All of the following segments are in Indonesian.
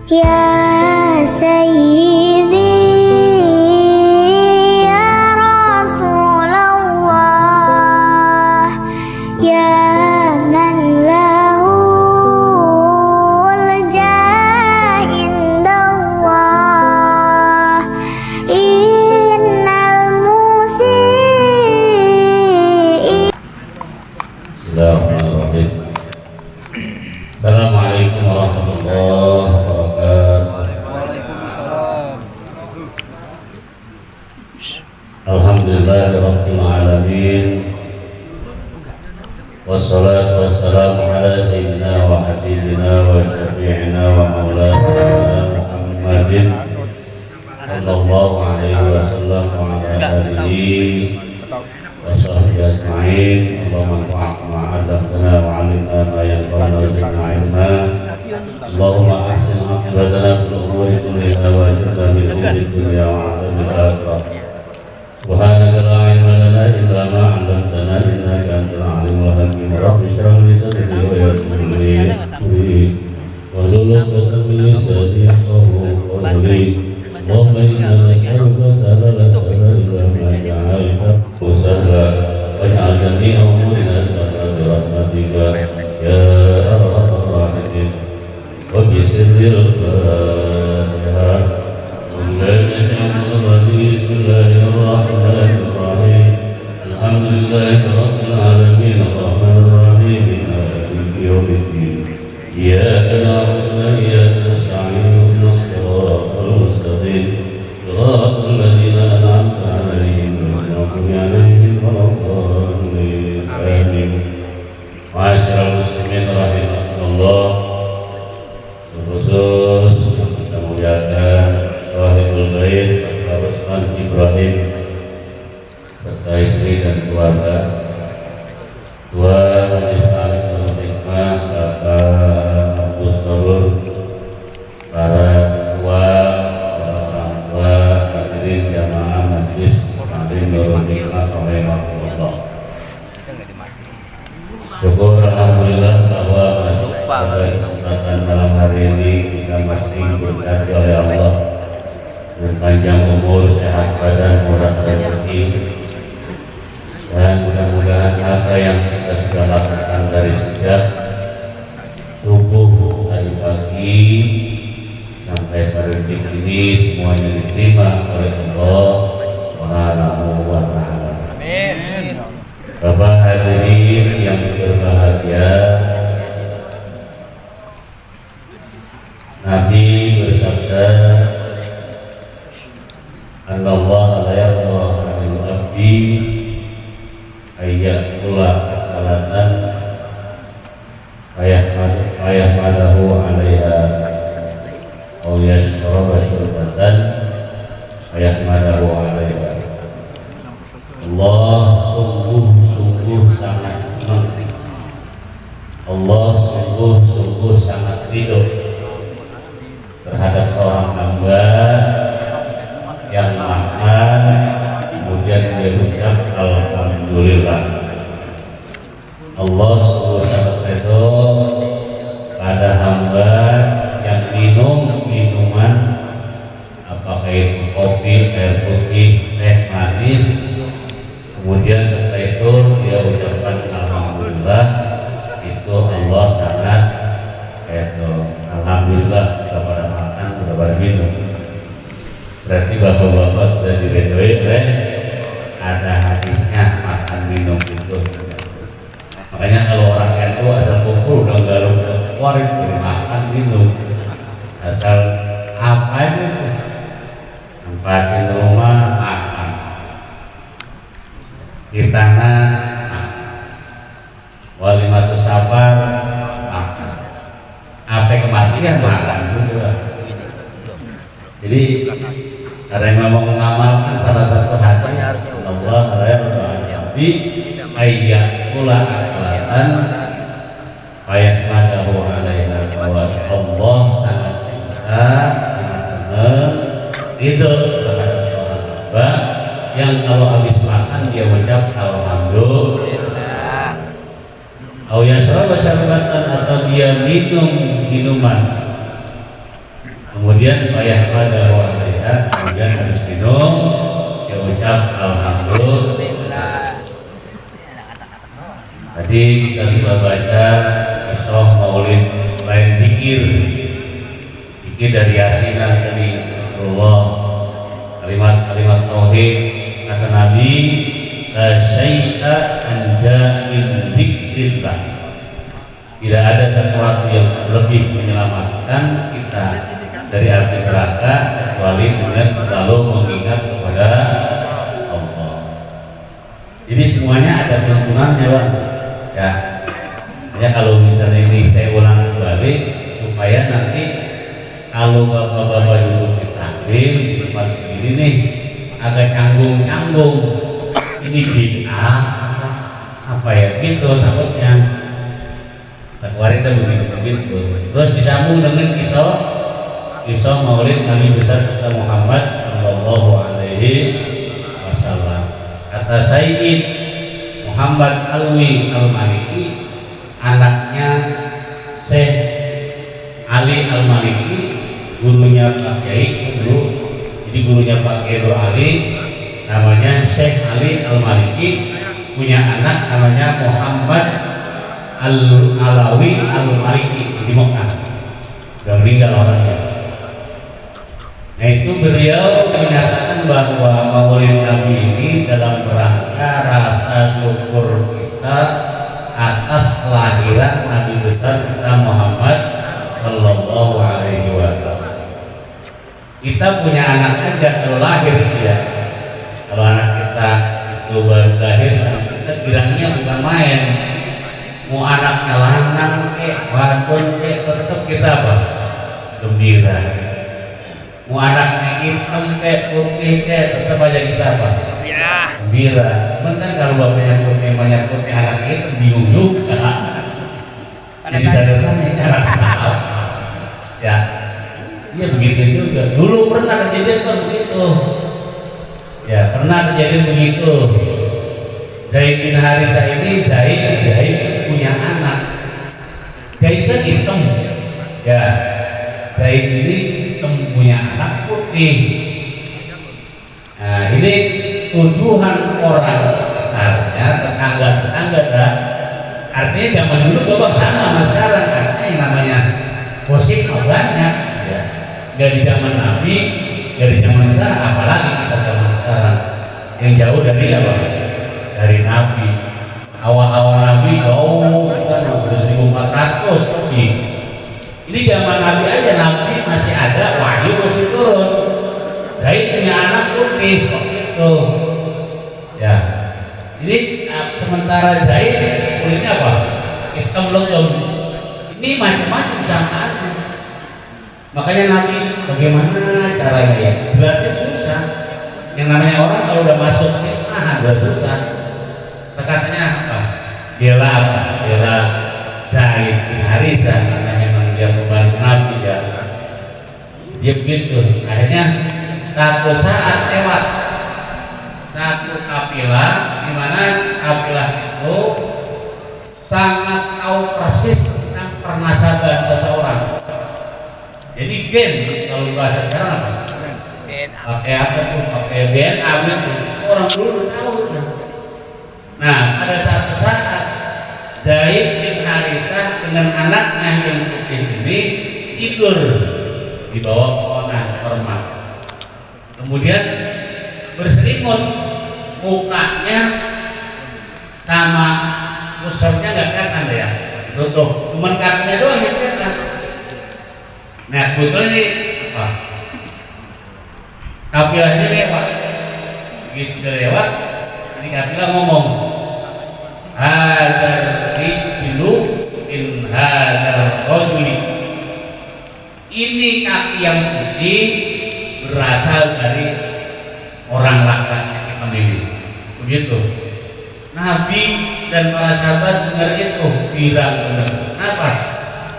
Ya Sayyidi ya Rasulullah ya man lahul jah indallah innal musii. Bismillahirrahmanirrahim. Assalamualaikum warahmatullahi wabarakatuh. Alhamdulillahirabbil alamin. Wassalatu wassalamu ala sayyidina wa habibina wa syafi'ina wa maulana Muhammadin sallallahu alaihi wasallam wa ala alihi wa sahbihi ajma'in. Allahumma anfa'na ma 'allamtana wa 'allimna ma yanfa'una wa zidna 'ilma. Allahumma ahsin 'aqibatana fil umuri kulliha wa ajirna min khizyi dunya wa 'adzabil akhirah. Subhanaka la 'ilma lana illa ma 'allamtana innaka antal 'alimul hakim. Rabbi shrah li sadri wa yassir li amri wahlul 'uqdatam min lisani yafqahu qawli. Allahumma inna nas'aluka salala salala ma ja'alta sahla waj'al jami'a umurina sahla bi rahmatika ya arhamar rahimin. Wa bi sirril Fatihah. Bismillahirrahmanirrahim. Alhamdulillahi rabbil alamin arrahmanir rahim maliki yaumiddin. Iyyaka na'budu wa iyyaka nasta'in ihdinas siratal mustaqim siratal ladzina an'amta 'alaihim ghairil maghdubi 'alaihim waladdallin. Amin. Ma'asyiral muslimin rahimakumullah. Khusus kita muliakan Wahibul Bait Bapak Usman Ibrahim serta istri dan keluarga, Tua Majelis Alim Darul Hikmah Bapak Agus Torur, para ketua, para orang tua, hadirin jamaah Majelis Alim Darul Hikmah rahimahullah. Syukur alhamdulillah bahwa masuk pada kesempatan malam hari ini kita masih diberkati oleh Allah dengan panjang umur, sehat badan, murah rezeki, dan mudah-mudahan apa yang kita sudah lakukan dari sejak subuh tadi pagi sampai pada detik ini semuanya diterima oleh Allah Subhanahu wa Ta'ala. Amin. Bapak hadirin yang berbahagia, Nabi bersabda, "Anallahu la yarda 'anil 'abdi ayyakula akalatan ayahmadahu 'alaiha aw yashraba syurbatan ayahmadahu 'alaiha." Allah sungguh sangat senang, Allah sungguh sangat ridho terhadap seorang hamba yang makan kemudian dia ucap alhamdulillah. Allah sungguh sangat ridho pada hamba yang minum minuman, apakah itu kopi, air putih, teh manis, kemudian setelah itu dia ucapkan alhamdulillah. Itu Allah sangat alhamdulillah sudah pada makan, sudah pada minum. Berarti bapak-bapak sudah diredoi oleh ada hadisnya makan minum itu. Makanya kalau orang itu asal kumpul udah galau keluarin dari makan minum, asal apa itu tempatin rumah makan, di tanah walimatus safar makan, apa kematian makan juga. Jadi karena memang mengamalkan salah satu hadis Allah di ayat pula akalatan ayahmadahu 'alaiha, bahwa Allah sangat cinta, sangat senang ridho terhadap seorang hamba yang kalau habis makan dia mengucap alhamdulillah. Au yashraba syarbatan, atau dia minum minuman, kemudian bayar pada wajah, kemudian habis minum dia ucap alhamdulillah. Tadi kita sudah baca kisah maulid lain zikir dari Yasin tadi Allah, kalimat-kalimat tauhid kata Nabi la syai'a anja min dzikrillah. Tidak ada sesuatu yang lebih menyelamatkan kita dari api neraka kecuali dengan selalu mengingat kepada Allah. Jadi semuanya ada tuntunannya, Bang. Ya kalau misalnya ini saya ulang kembali supaya nanti kalau bapak-bapak duduk di taklim di tempat begini nih agak canggung-canggung, ini bid'ah apa ya gitu takutnya. Kemarin kita begitu. Terus disambung dengan kisah maulid Nabi besar kita Muhammad Shallallahu Alaihi Wasallam. Kata Sayyid Muhammad Alwi Al-Maliki, anaknya Syekh Ali Al-Maliki, gurunya Pak Kiai dulu. Jadi gurunya Pak Kiai Ali namanya Syekh Ali Al-Maliki, punya anak namanya Muhammad Al-Alawi Al-Maliki di Mekah. Sudah meninggal orangnya. Nah itu beliau menyatakan bahwa maulid Nabi ini dalam rangka rasa syukur kita atas kelahiran Nabi besar kita Muhammad Shallallahu Alaihi Wasallam. Kita punya anak aja kalau lahir ya. Kalau anak kita itu baru lahir, kita girangnya bukan main. Mau anaknya lanang wadon tetap kita apa? Gembira. Mau anaknya hitam putih tetap aja kita apa? Gembira. Cuman kalau bapaknya putih anaknya itu bingung juga. Jadi tanda tanya cara salah. Ya, iya begitu juga. Dulu pernah kejadian begitu. Ya pernah kejadian begitu. Zaid bin Harisah ini Zaid punya anak. Zaid kan hitam. Ya, Zaid ini hitam punya anak putih. Nah ini tuduhan orang sekitarnya, tetangga dah. Artinya zaman dulu bapak sama sekarang. Artinya yang namanya gosip banyak. Ya. Dari zaman Nabi, dari zaman sekarang, apalagi kita zaman sekarang yang jauh dari apa? Dari Nabi. Awal-awal Nabi jauh kan udah 1400 lebih. Ini zaman Nabi aja, Nabi masih ada, wahyu masih turun. Zaid punya anak putih gitu. Ya. Ini sementara Zaid kulitnya apa? Hitam legam. Ini macam-macam sama aja. Makanya Nabi bagaimana caranya ya? Jelasnya susah. Yang namanya orang kalau udah masuk udah susah. Katanya apa? Bela apa? Bela Zaid bin Harisah, namanya memang dia pembantu Nabi ya. Dia begitu. Akhirnya satu saat lewat satu kafilah, di mana kafilah itu sangat tahu persis tentang pernasaban seseorang. Jadi gen kalau bahasa sekarang apa? Pakai apa tuh? Pakai DNA gitu. Orang dulu tahu. Nah, pada satu saat Zaid bin Harisah dengan anaknya yang putih ini tidur di bawah pohonan kurma. Kemudian berselimut, mukanya sama musuhnya nggak kelihatan ya, tutup, cuman kakinya doang yang kelihatan. Nah, kebetulan ini apa? Kafilah ini lewat, begitu lewat, ini kafilah ngomong, hadar rijlu in hadar rajuli. Ini kaki yang putih berasal dari orang laki-laki kita ini. Begitu. Nabi dan para sahabat dengar itu bilang benar. Kenapa?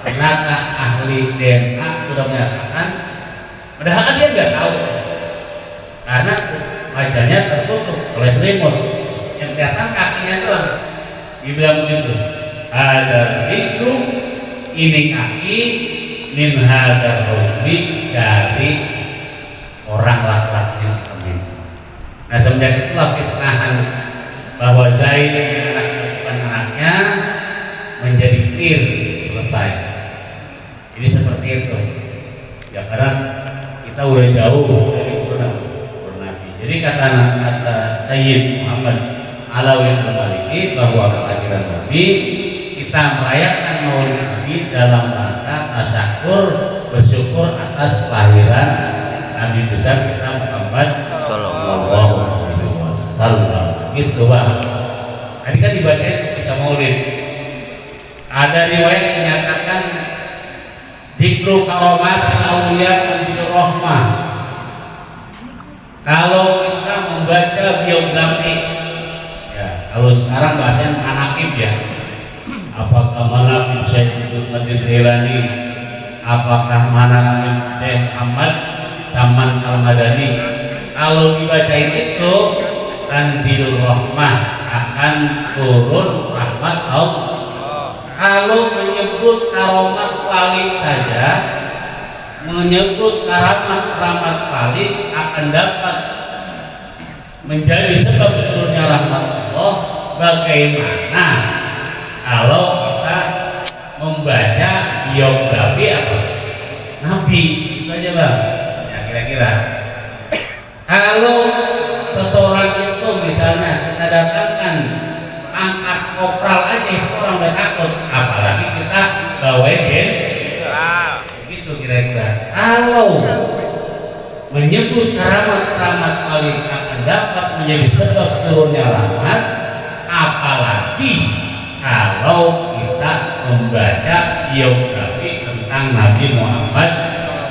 Ternyata ahli DNA sudah menyatakan, padahal dia nggak tahu, karena wajahnya tertutup oleh selimut, yang kelihatan kakinya doang. Dibilang begitu. Ada itu ini kaki min hadar rajuli dari dari orang laki-laki yang pemimpin. Nah semenjak itulah fitnahan bahwa Zaid yang anak bukan anaknya menjadi clear, selesai. Ini seperti itu. Ya karena kita udah jauh dari Nabi. Jadi kata Sayyid Muhammad Alawi Al-Maliki bahwa kelahiran Nabi, kita merayakan Maulid Nabi dalam rangka tasyukur, bersyukur atas kelahiran Nabi besar kita Muhammad sallallahu alaihi wasallam. Gitu Bang. Tadi kan dibaca bisa Maulid. Ada riwayat menyatakan dikru karomat aulia tanzilur rahmah. Kalau kita membaca biografi, ya kalau sekarang bahasanya manaqib ya. Apakah manaqib Syekh Abdul Qadir Jailani, apakah manaqib Syekh Ahmad Zaman Al-Madani. Kalau dibacain itu tanzilur rahmah, akan turun rahmat Allah. Kalau menyebut karomat wali saja, menyebut karamat wali akan dapat menjadi sebab turunnya rahmat Allah. Bagaimana kalau kita membaca biografi apa? Nabi, itu aja Bang. Ya kira-kira. Kalau seseorang itu misalnya kita datangkan angkat kopral aja, orang udah takut, apalagi kita bawain gitu kira-kira. Kalau menyebut karamat wali akan dapat menjadi sebab turunnya rahmat, apalagi kalau kita membaca biografi tentang Nabi Muhammad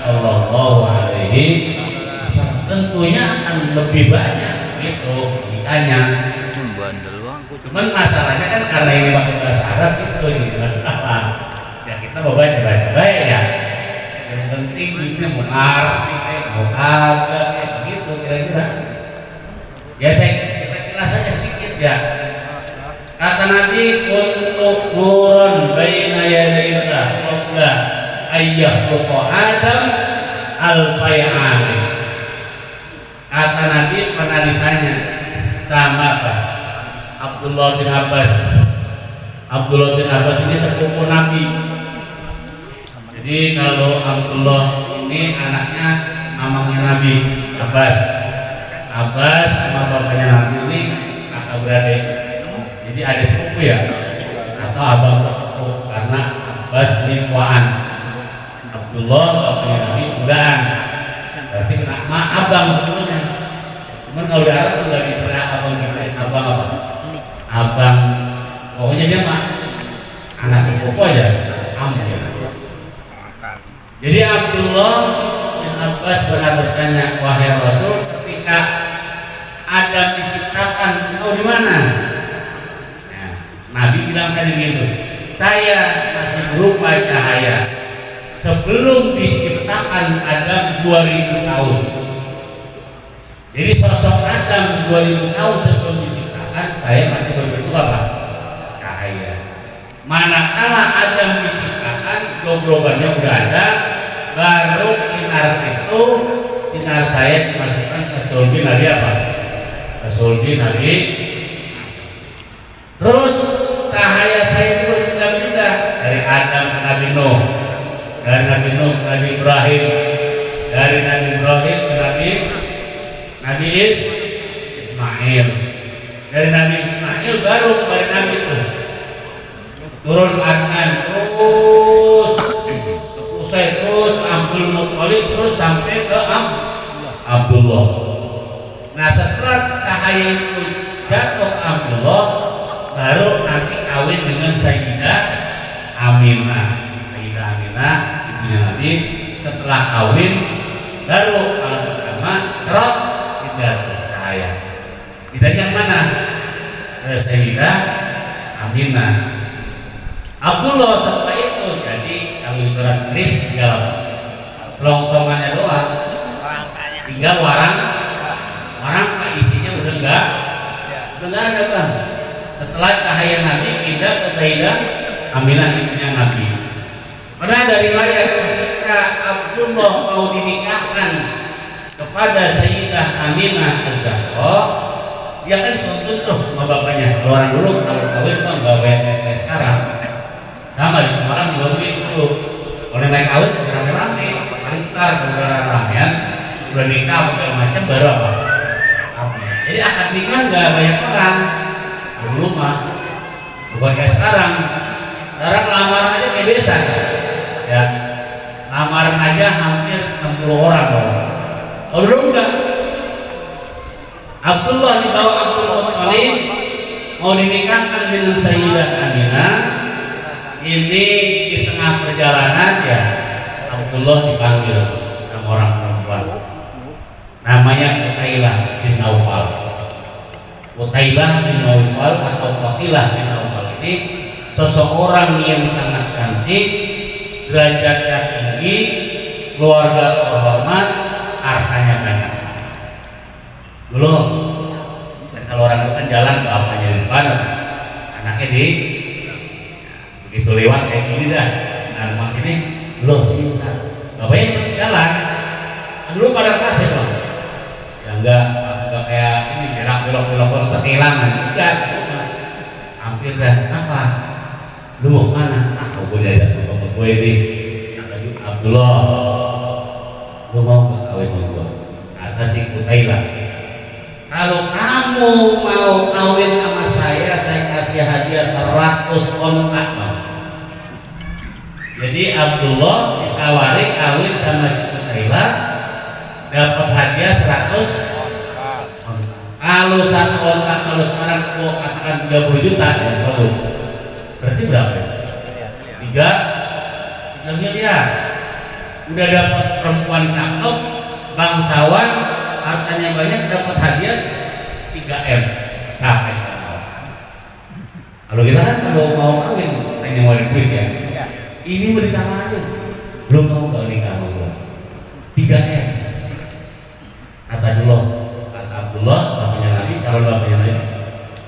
Sallallahu Alaihi Wasallam, tentunya akan lebih banyak gitu ditanya. Cuman masalahnya kan karena ini pakai bahasa Arab itu nih masalah. Ya kita mau baca baik ya. Yang penting ini mau arti, mau agak begitu kira-kira. Ya saya jelas saja sedikit ya. Kata Nabi, untuk nurun baina yadayillah qabla ayyahluqa Adam al-fay'ani. Kata Nabi pernah ditanya sama apa? Abdullah bin Abbas. Abdullah bin Abbas ini sepupu Nabi. Jadi kalau Abdullah ini anaknya mamangnya Nabi Abbas. Abbas sama bapaknya Nabi ini kakak beradik. Jadi ada sepupu ya, atau abang sepupu karena Abbas ini tuaan. Abdullah bapaknya Nabi udaan. Berarti nama abang sepupunya. Cuman kalau di Arab nggak diserah abang gitu, abang apa? Abang, pokoknya dia mah anak sepupu aja, am ya. Jadi Abdullah bin Abbas pernah bertanya, wahai Rasul, ketika Adam diciptakan, tahu di mana? Nah, Nabi bilang tadi gitu, saya masih berupa cahaya sebelum diciptakan Adam 2000 tahun. Jadi sosok Adam 2000 tahun sebelum diciptakan, saya masih berbentuk apa? Cahaya. Manakala Adam diciptakan, globannya udah ada, baru sinar itu, sinar saya dimasukkan ke sulbi Nabi apa? Ke sulbi Nabi. Terus cahaya saya itu berpindah-pindah dari Adam ke Nabi Nuh, dari Nabi Nuh ke Nabi Ibrahim, dari Nabi Ibrahim ke Nabi Ismail, dari Nabi Ismail baru kepada Nabi itu turun Adnan, terus Usai, terus Abdul Muttalib, terus sampai ke Abdullah. Nah setelah cahaya itu jatuh ke Abdullah, baru nanti kawin dengan Sayyidah Aminah. Sayyidah Aminah ibunya Nabi. Setelah kawin baru kalau pertama terus tidak cahaya. Tidak yang mana? Sayyidah Aminah. Abdullah setelah itu jadi kawin berat keris, tinggal longsongannya doang, tinggal warang isinya udah enggak ada Bang. Setelah cahaya Nabi pindah ke Sayyidah Aminah ibunya Nabi. Pernah dari riwayat ketika Abdullah mau dinikahkan kepada Sayyidah Aminah Az-Zahra, dia kan tuntut tuh sama bapaknya. Kalau orang dulu kalau kawin mah nggak kayak sekarang. Sama di orang juga begitu dulu. Kalau naik kawin rame-rame, paling ntar rame-ramean, udah nikah segala macam baru apa? Jadi akad nikah nggak banyak orang. Dulu mah bukan kayak sekarang. Sekarang lamaran aja kayak biasa. Ya, lamaran aja hampir 60 orang loh. Kalau dulu enggak. Abdullah dibawa Abdul Muttalib mau dinikahkan dengan Sayyidah Aminah. Ini di tengah perjalanan ya Abdullah dipanggil sama orang perempuan. Namanya Qutailah bin Naufal. Qutailah bin Naufal atau Qatilah bin Naufal ini seseorang yang sangat cantik, derajatnya tinggi, keluarga terhormat, hartanya banyak. Dulu kalau orang itu kan jalan bapaknya di depan, anaknya di begitu lewat kayak gini dah. Nah rumah sini belum sini bapaknya jalan. Dulu pada kasih loh. Ya enggak kayak ini belok terkehilangan. Enggak. Hampir dah. Apa? Lu mau mana? Gue diajak ke bapak gue ini. Abdullah, lu mau nggak kawin sama gue? Kata si Qutailah, kalau kamu mau kawin sama saya kasih hadiah 100 ontak. Jadi Abdullah ditawari kawin sama si Qutailah, dapat hadiah 100 ontak. Kalau 1 ontak kalau sekarang gua katakan 30 juta ya bagus. Berarti berapa? 3 miliar. Udah dapat perempuan cakep, bangsawan, hartanya banyak, dapat hadiah 3M. Capek. Kalau kita kan kalau mau kawin hanya ngeluarin duit ya. Ini mau ditawarin, belum mau kalau nikah sama gua 3M. Kata Abdullah, bapaknya Nabi, kalau bapaknya Nabi,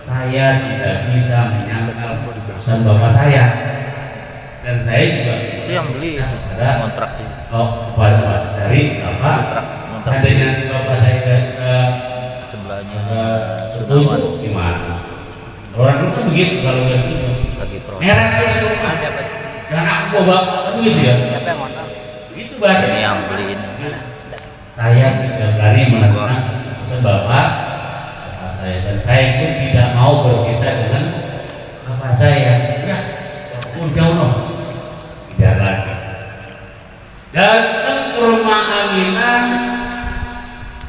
saya tidak bisa menyangkal perusahaan bapak saya, dan saya juga itu yang beli ada kontrak kepada dari bapak adanya bapak saya ke sebelahnya setuju gimana? Orang dulu kan begitu kalau nggak setuju lagi proses. merah itu karena aku bawa bapak kan begitu ya. Siapa yang ngontrak? Itu bahasa Ini yang beliin. saya tidak berani menentang pesan bapak saya, dan saya pun tidak mau berpisah dengan bapak saya. Ya, udah no, tidak lagi. Datang ke rumah Aminah,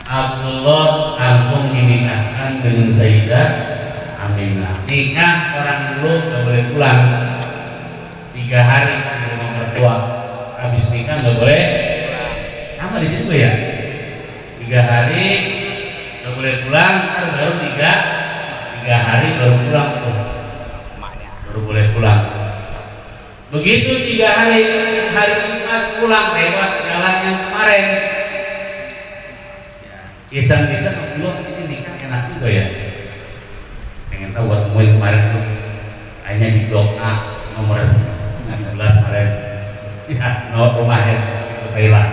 Abdullah langsung dinikahkan dengan Sayyidah Aminah. Nikah orang dulu nggak boleh pulang 3 hari di rumah mertua. Habis nikah nggak boleh. Apa di situ ya? 3 hari nggak boleh pulang, baru 3 hari baru pulang tuh. Baru boleh pulang. Begitu 3 hari, hari keempat pulang lewat jalan yang kemarin. Iseng-iseng dulu ini nikah enak juga ya. Pengen tahu buat temuin kemarin tuh. Kayaknya di blok A nomor 16 kemarin. Ya, nomor rumahnya ke Thailand.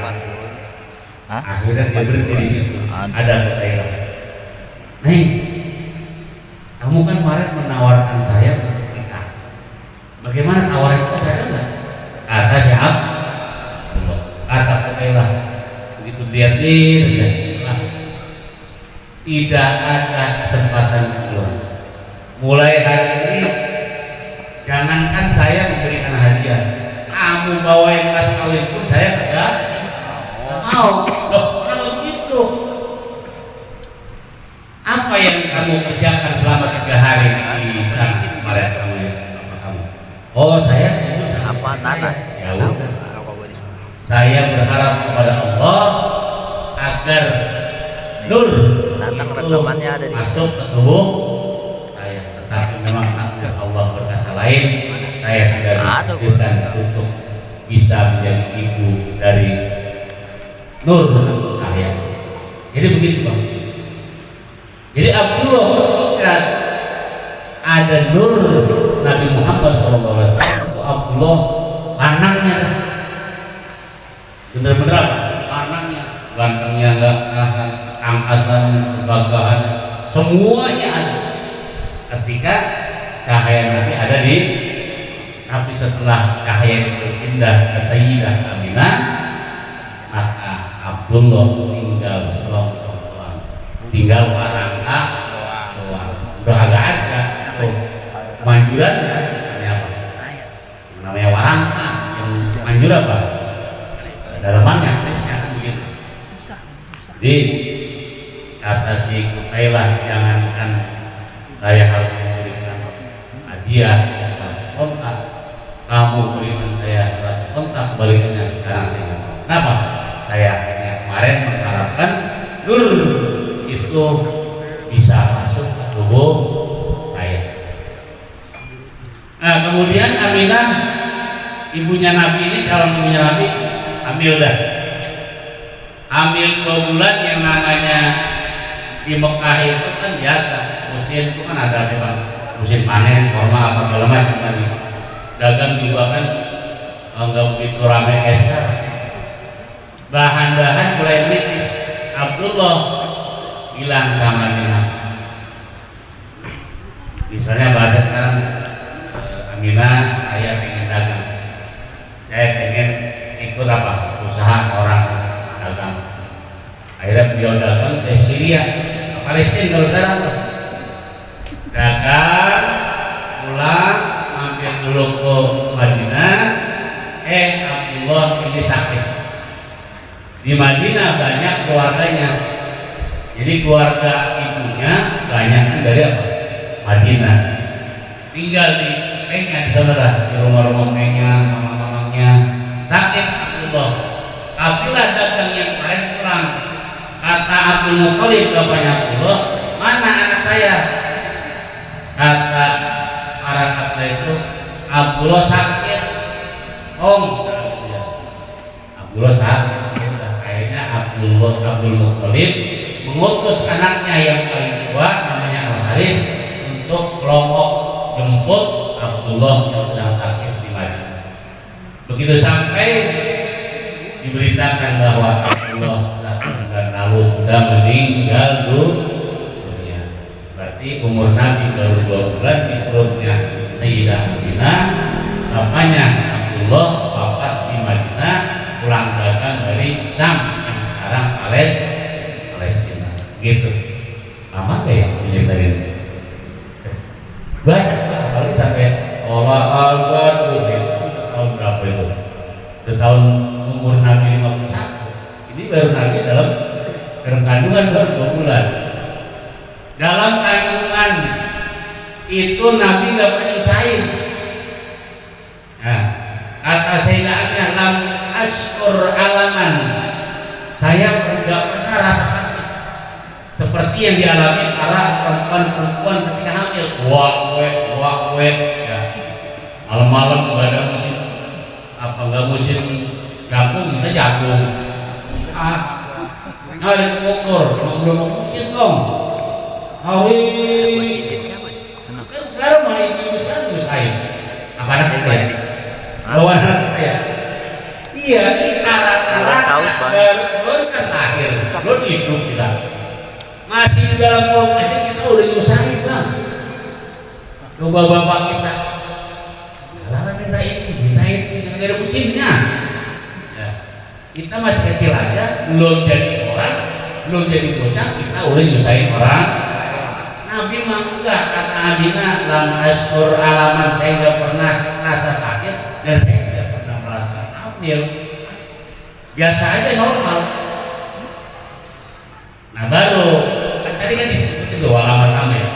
Akhirnya dia berhenti di situ. Ada ke Thailand. Nih, kamu kan kemarin menawarkan saya nikah. Bagaimana tawaran itu saya enggak? Kata siapa? Kata ke Thailand. Begitu lihat tidak ada kesempatan kedua. Mulai hari ini jangankan saya memberikan hadiah, kamu bawain mas kawin pun saya tidak mau. Loh, kalau gitu apa yang kamu kerjakan selama 3 hari di sana kemarin kamu? Oh, saya itu Apa nanas? ya udah. Saya berharap kepada Allah agar nur Datang itu rekamannya ada di masuk ke tubuh saya, tetapi memang takdir Allah berkata lain. Saya tidak ditakdirkan untuk bisa menjadi ibu dari nur saya. Jadi begitu bang. Jadi Abdullah ketika ada nur Nabi Muhammad SAW, Abdullah anaknya bener-bener apa? Karenanya gantengnya nggak nahan, angkasan, kebanggaan, semuanya ada. Ketika cahaya Nabi ada di, tapi setelah cahaya itu pindah ke Sayyidah Aminah, maka Abdullah tinggal selong-selong, tinggal warangka doang. Udah agak ada tuh manjuran ya, namanya apa? Namanya warangka. Yang manjur apa? Dalamannya tulisnya kan begitu. Jadi kata si Kutailah, jangankan saya harus memberikan hadiah kontak, kamu berikan saya 100 kontak, balikannya sekarang saya nggak mau. Kenapa? Saya akhirnya kemarin mengharapkan nur itu bisa masuk ke tubuh saya. Nah kemudian Aminah, ibunya Nabi ini, calon ibunya Nabi, hamil dah. Hamil 2 bulan, yang namanya di Mekah itu kan biasa, musim itu kan ada bang, musim panen, korma apa segala macam kan. Dagang juga kan nggak begitu ramai kayak sekarang. Bahan-bahan mulai menipis. Abdullah bilang sama Aminah, misalnya bahasa sekarang, Aminah, saya pengen dagang, saya pengen ikut apa, usaha orang dagang. Akhirnya beliau dagang ke Syria, ke Palestina kalau sekarang dagang, pulang, mampir dulu ke Madinah. Abdullah ini sakit. Di Madinah banyak keluarganya, jadi keluarga ibunya banyak dari apa? Madinah. Tinggal di Penya, di sana lah, di rumah-rumah Penya, mama-mamanya. Sakit Abdullah. Kapilah dagang yang lain pulang. Kata Abdul Muthalib, bapaknya Abdullah, mana anak saya? Kata para kata itu, Abdullah sakit. Abdullah sakit. Kayaknya Abdul Muthalib mengutus anaknya yang paling tua, namanya Al-Haris, untuk kelompok jemput Abdullah yang sedang sakit di Madinah. Begitu sampai, diberitakan bahwa Abdullah dan lalu sudah meninggal dunia. Berarti umur Nabi baru 2 bulan di perutnya Sayyidah Aminah. Namanya Abdullah wafat di Madinah, pulang dagang dari Syam yang sekarang Palestina. Gitu. Lama nggak ya menyertain? Banyak, apalagi sampai Allah Al-Badr itu tahun berapa itu? Itu tahun umur Nabi 51. Ini baru Nabi dalam kandungan baru 2 bulan. Dalam kandungan itu Nabi nggak pernah nyusahin. Nah, kata Sayyidah lam askur alaman, saya tidak pernah rasakan seperti yang dialami para perempuan ketika hamil. Wah, ya. Malam-malam nggak ada musim apa, nggak musim jagung, kita jagung. Nyari ukur, belum musim dong. Hari kan sekarang mulai besar tuh saya. Apa anak itu ya? Bawa anak ya. Iya, ini cara-cara baru kan lahir, belum hidup kita. Masih di dalam perut aja kita udah nyusahin bang. Coba bapak kita, larang minta ini, yang ada musimnya. Ya. Kita masih kecil aja, belum jadi orang, belum jadi bocah, kita udah nyusahin orang. Nabi mah enggak, kata Aminah, lam askur alaman, saya nggak pernah merasa sakit dan saya tidak pernah merasa hamil. Biasa aja, normal. Nah baru tadi kan disebut itu alamat hamil.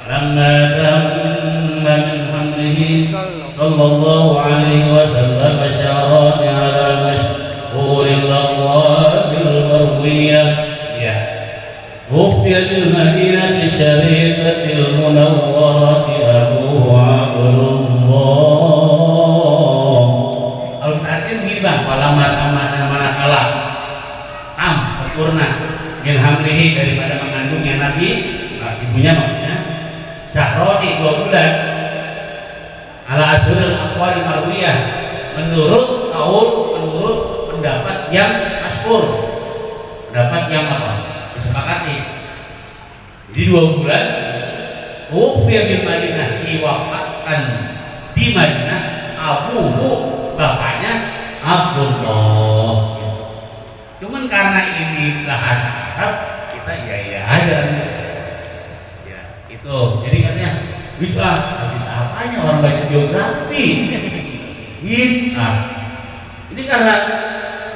Lamma tamma min hamlihi sallallahu alaihi wasallam syarani ala mashhuril aqwabil marwiyah. Ya. Wufiyat al-Madinah syarifatil munawwarah Abu Abdullah. Kalau artinya begini bang, alamat manakala sempurna min hamlihi, daripada mengandungnya Nabi, ibunya maksudnya syahroni 2 bulan, ala asrul aqwal marwiyah, menurut kaul, menurut pendapat yang masyhur, pendapat yang apa? Disepakati. Jadi 2 bulan Ufiya di Madinah, diwafatkan di Madinah abuhu, bapaknya Abdullah. Cuman karena ini bahasa Arab, kita iya aja. Ya, itu. Jadi katanya bid'ah apanya, orang baca geografi. Bid'ah. Ini karena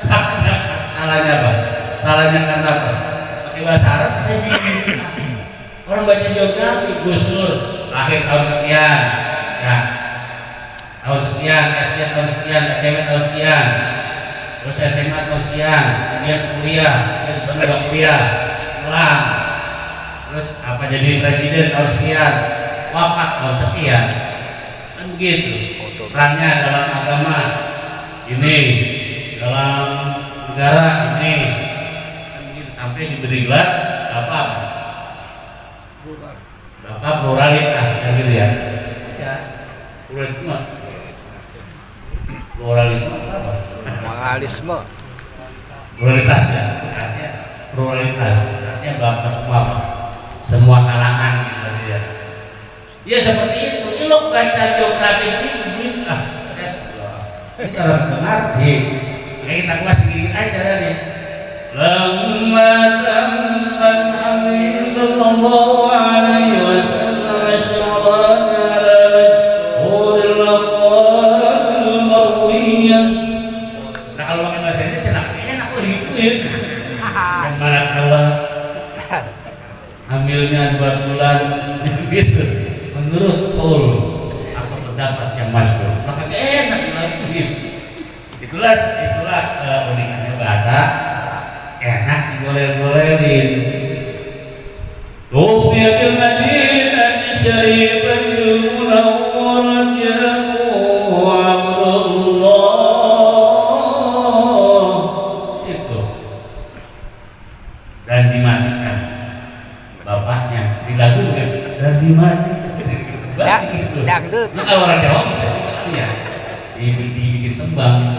salahnya apa? Salahnya karena apa? Pakai bahasa Arab saya bikin. Orang baca geografi, Gus Nur lahir tahun sekian, ya, tahun sekian, SD tahun sekian, SMP tahun sekian, terus SMA tahun sekian, kemudian kuliah, kemudian nggak kuliah, pulang, terus apa jadi presiden tahun sekian, wafat tahun sekian, kan begitu. Perannya dalam agama ini, dalam negara ini, kan begitu, sampai diberi gelar apa? Bapak pluralitas kan gitu ya. Ya. Pluralisme apa? Pluralisme. Pluralitas ya. Artinya pluralitas. Artinya bapak semua apa? Semua kalangan gitu ya. Ya seperti itu. Ini lo baca geografi ini bid'ah. Ini harus mengerti. Kayak kita kelas sedikit aja tadi. Lamma tamman Nabi sallallahu alaihi wasallam syarana ala mashhuril aqwal marwiyah. Nah kalau pakai bahasa ini enak loh digituin. Dan manakala hamilnya 2 bulan gitu. Menurut Paul atau pendapat yang masyhur, maka enak lagi gitu. Itulah uniknya bahasa. Enak digolel-golelin. Tufiya bil Madinah syarifatil munawwarah Abdullah. Itu. Dan dimatikan bapaknya, dilagukan dan dimatikan. Dangdut. Nah, kalau orang Jawa bisa ya dibikin tembang.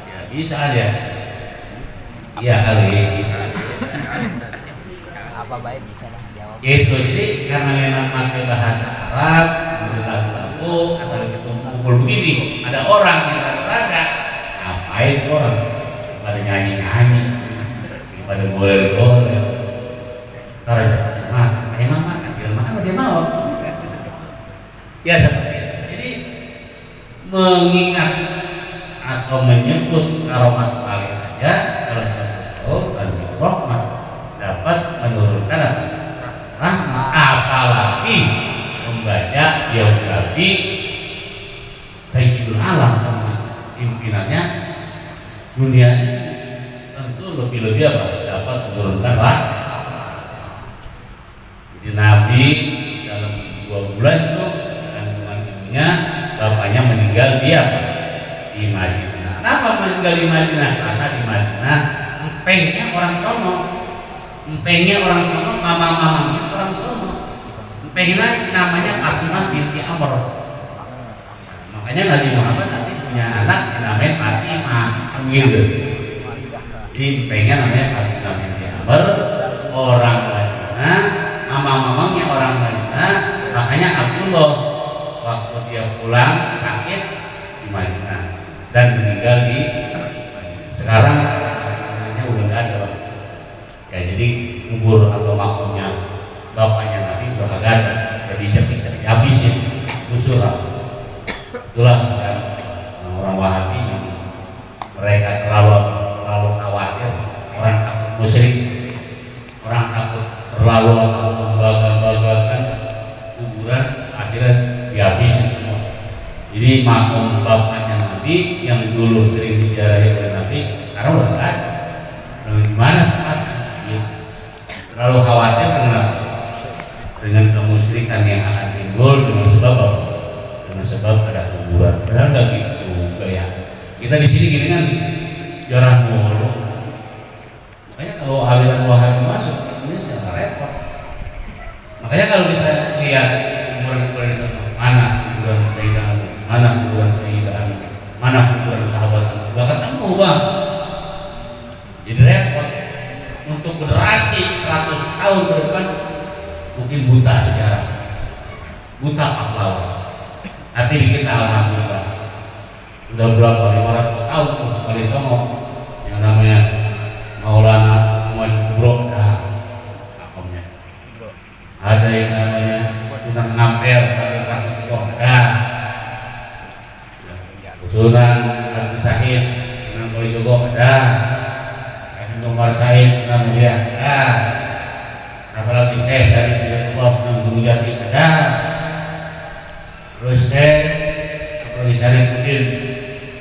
Ya bisa aja. Iya kali bisa. Apa baik bisa lah jawab. Itu jadi karena memang pakai bahasa Arab, lagu-lagu asal itu kumpul begini. Ada orang yang rada-rada, ngapain orang? Pada nyanyi-nyanyi, pada golel-golel. Karena emang makan, dia mau. Ya seperti itu. Jadi mengingat atau menyebut karomat paling aja kalau dan rahmat dapat menurunkan rahmat, apalagi membaca biografi Sayyidul Alam pimpinannya dunia ini, tentu lebih-lebih apa dapat menurunkan rahmat. Jadi Nabi dalam 2 bulan itu kandungan ibunya bapaknya meninggal di Madinah. Kenapa meninggal di Madinah? Karena di Madinah empengnya orang sono, mama-mamanya orang sono. Empengnya namanya Fatimah binti Amr. Makanya Nabi Muhammad nanti punya anak namanya Fatimah Amir. Jadi empengnya namanya Fatimah binti Amr, orang Madinah, mama-mamanya orang Madinah. Makanya Abdullah waktu dia pulang sakit di Madinah dan meninggal di sekarang anaknya udah nggak ada ya, jadi kubur atau makamnya bapaknya Nabi udah nggak ada, jadi dihabisin busur. Itulah kan orang Wahabi mereka terlalu khawatir, orang takut musyrik, orang takut terlalu membanggakan kuburan, akhirnya dihabisin semua. Jadi makam bapaknya Nabi yang dulu sering diziarahi oleh Nabi sekarang udah nggak ada. Gimana tempatnya? Ya. Terlalu khawatir dengan kemusyrikan yang akan timbul dengan sebab ada kuburan. Padahal nggak gitu juga ya. Kita di sini gini kan jarang mulu. Makanya kalau aliran Wahabi masuk ini sangat repot. Makanya kalau kita lihat kuburan itu mana kuburan Sayyidah Ali, mana kuburan Sayyidah Ali, mana kuburan sahabat, nggak ketemu bang. untuk generasi 100 tahun ke depan mungkin buta sejarah, buta pahlawan. Tapi kita alhamdulillah udah berapa 500 tahun kali songo yang namanya Maulana Muhammad Broda akomnya. Ada yang namanya Sunan Ampel Broda, Sunan Abdul Sahid, Sunan Kalijogo ada, Nomor Said, Sunan Mulia ada, apalagi saya Syarif Hidayatullah, Sunan Gunung Jati ada, terus saya apalagi Syarifuddin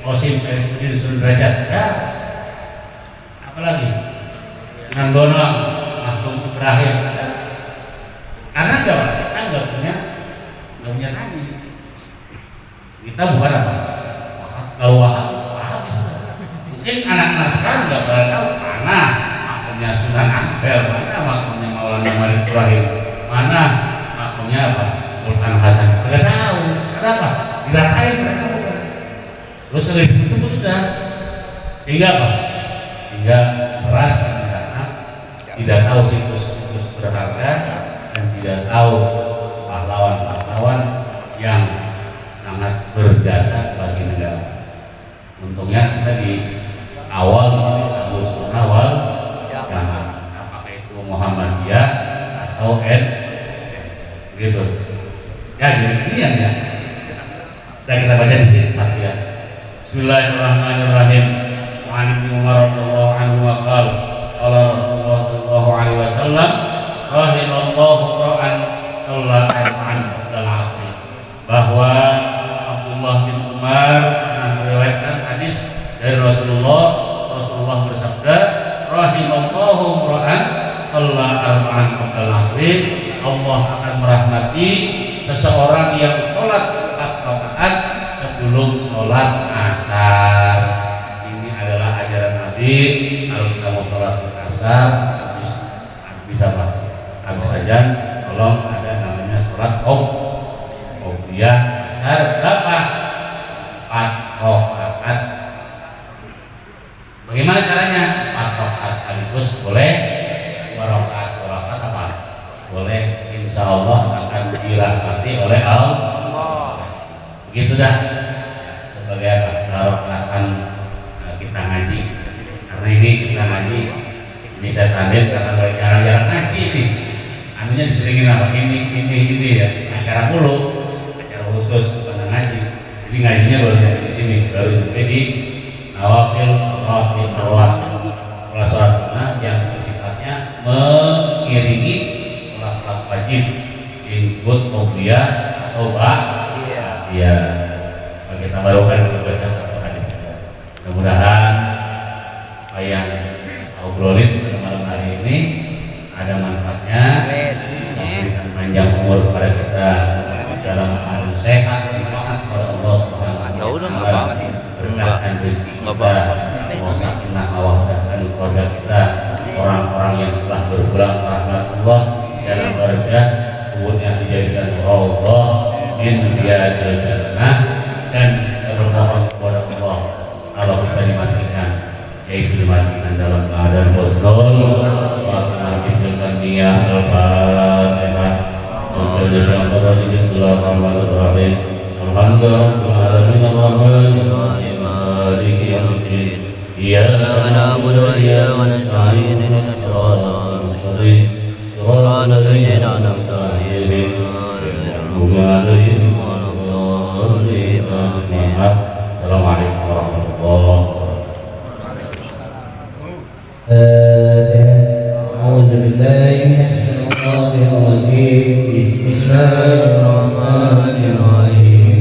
Qasim Syarifuddin Sunan Derajat ada, apalagi Sunan Bono Mahmud Ibrahim ada. Karena kita nggak punya tadi, kita bukan apa kalau wahabi mungkin anak-anak sekarang nggak pernah tahu mana makamnya Sunan Ampel, mana makamnya Maulana Muhammad Ibrahim, mana makamnya apa Sultan Hasan, nggak tahu. Kenapa? Diratain mereka bukan. Terus disebut sudah, sehingga apa? Sehingga merasa karena tidak tahu situs-situs berharga dan tidak tahu pahlawan-pahlawan yang sangat berjasa bagi negara. Untungnya kita di awal awal jangan apakah itu Muhammadiyah atau gitu. Ya jadi ini ya. Kita baca di sini Fatihah. Bismillahirrahmanirrahim. Wa an Ibnu Umar radhiyallahu anhu wa qala qala Rasulullah sallallahu alaihi wasallam rahimallahu ra'an sallallahu alaihi asri. Bahwa Abdullah bin Umar meriwayatkan hadis dari Rasulullah bersabda rahimallahu ra'an sallallahu arba'an asri. Allah akan merahmati seseorang yang sholat 4 rakaat sebelum sholat asar. Ini adalah ajaran Nabi. Kalau kita mau sholat asar bisa apa? Habis saja tolong ada namanya sholat qobliyah asar berapa? 4 rakaat. Bagaimana caranya? 4 rakaat sekaligus boleh, 2 rakaat apa? Boleh, insya Allah akan dirahmati oleh Allah. Begitu dah. Sebagai apa? Barokahkan kita ngaji. Karena ini kita ngaji, ini saya tandem karena jarang-jarang ngaji nih. Anunya diseringin apa? Ini ya. Acara mulu, acara khusus bukan ngaji. Jadi ngajinya baru di sini, baru di Nawafil Rahim Arwah. Kalau sholat sunnah yang sifatnya mengiringi sholat wajib disebut qobliyah atau iya. Bagi tabarukan kepada satu hadis. Mudah-mudahan apa yang obrolin pada malam hari ini ada manfaatnya, memberikan panjang umur kepada kita dalam keadaan sehat, taat kepada Allah Subhanahu wa taala, berkahkan rezeki kita, wasakinah mawaddah keluarga kita, orang-orang yang telah berpulang rahmatullah dalam keluarga yang dijadikan raudhah min riyadil jannah, dan bermohon kepada Allah kalau kita dimatikan yaitu dimatikan dalam keadaan husnul khatimah dengan niat al-fatihah. Bismillahirrahmanirrahim. Alhamdulillahirabbil alamin maliki yaumiddin. Iyyaka na'budu wa iyyaka nasta'in ihdinas siratal mustaqim صراط الذين أنعمت عليهم غير المغضوب عليهم ولا الضالين آمين. السلام عليكم ورحمة الله وبركاته. أعوذ بالله من الشيطان الرجيم. بسم الله الرحمن الرحيم.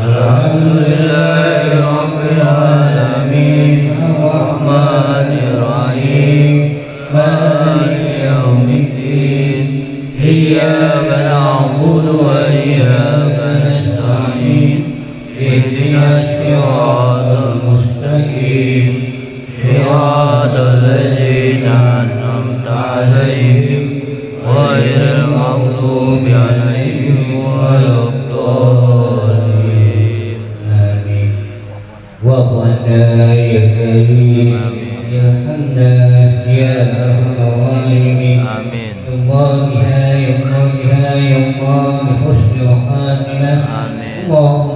الحمد لله رب العالمين الرحمن الرحيم مالك يوم الدين. إياك نعبد وإياك نستعين. اهدنا الصراط المستقيم صراط الذين أنعمت عليهم غير المغضوب عليهم ولا الضالين آمين. وقنا يا كريم يا حنان يا أرحم الراحمين Amin. الله بها يا الله بها يا الله بحسن الخاتمة Amin. اللهم